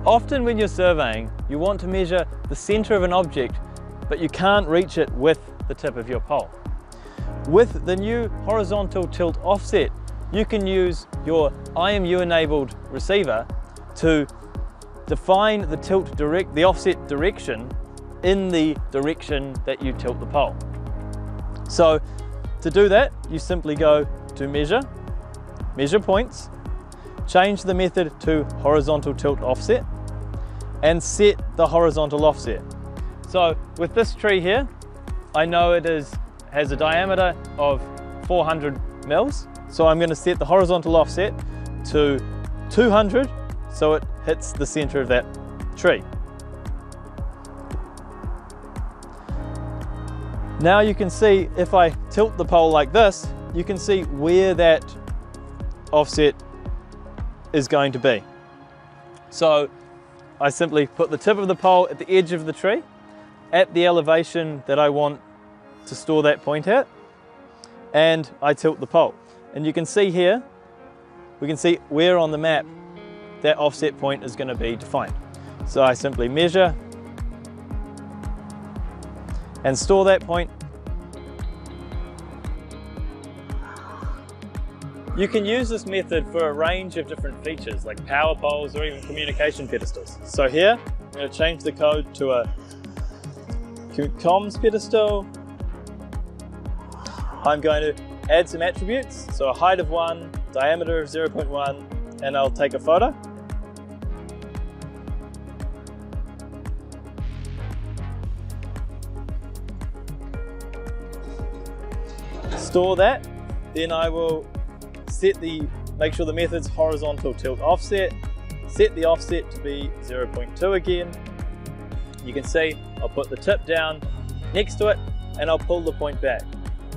Often when you're surveying, you want to measure the center of an object, but you can't reach it with the tip of your pole. With the new horizontal tilt offset, you can use your IMU enabled receiver to define the offset direction in the direction that you tilt the pole. So to do that, you simply go to measure points, change the method to horizontal tilt offset, and set the horizontal offset. So with this tree here, I know it has a diameter of 400 mils. So I'm going to set the horizontal offset to 200 so it hits the center of that tree. Now you can see if I tilt the pole like this, you can see where that offset is going to be. So I simply put the tip of the pole at the edge of the tree at the elevation that I want to store that point at, and I tilt the pole. And you can see here, we can see where on the map that offset point is going to be defined. So I simply measure and store that point. You can use this method for a range of different features like power poles or even communication pedestals. So here, I'm going to change the code to a comms pedestal. I'm going to add some attributes, so a height of 1, diameter of 0.1, and I'll take a photo. Store that, then I will make sure the method's horizontal tilt offset, set the offset to be 0.2 again. You can see I'll put the tip down next to it and I'll pull the point back.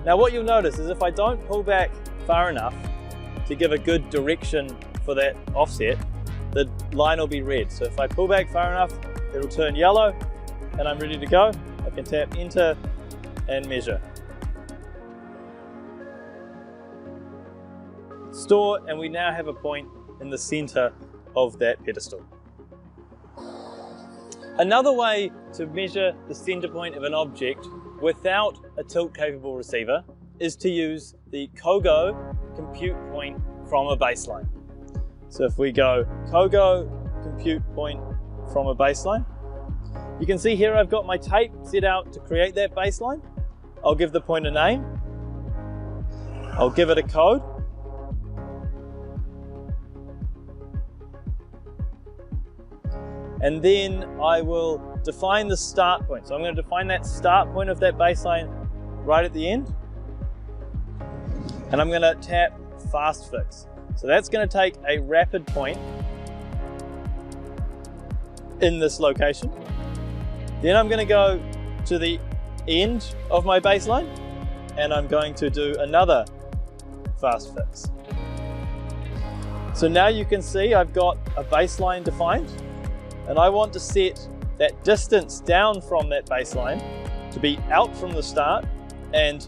Now what you'll notice is if I don't pull back far enough to give a good direction for that offset, the line will be red. So if I pull back far enough, it'll turn yellow and I'm ready to go. I can tap enter and measure. Store, and we now have a point in the center of that pedestal. Another way to measure the center point of an object without a tilt capable receiver is to use the COGO compute point from a baseline. So if we go COGO compute point from a baseline, you can see here I've got my tape set out to create that baseline. I'll give the point a name. I'll give it a code. And then I will define the start point. So I'm going to define that start point of that baseline right at the end. And I'm going to tap fast fix. So that's going to take a rapid point in this location. Then I'm going to go to the end of my baseline and I'm going to do another fast fix. So now you can see I've got a baseline defined. And I want to set that distance down from that baseline to be out from the start and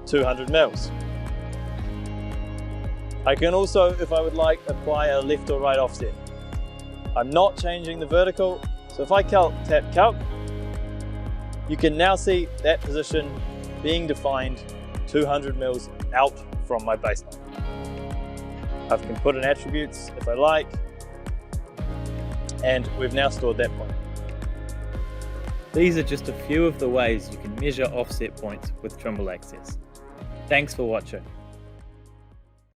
200 mils. I can also, if I would like, apply a left or right offset. I'm not changing the vertical, so if I tap calc, you can now see that position being defined 200 mils out from my baseline. I can put in attributes if I like, and we've now stored that point. These are just a few of the ways you can measure offset points with Trimble Access. Thanks for watching.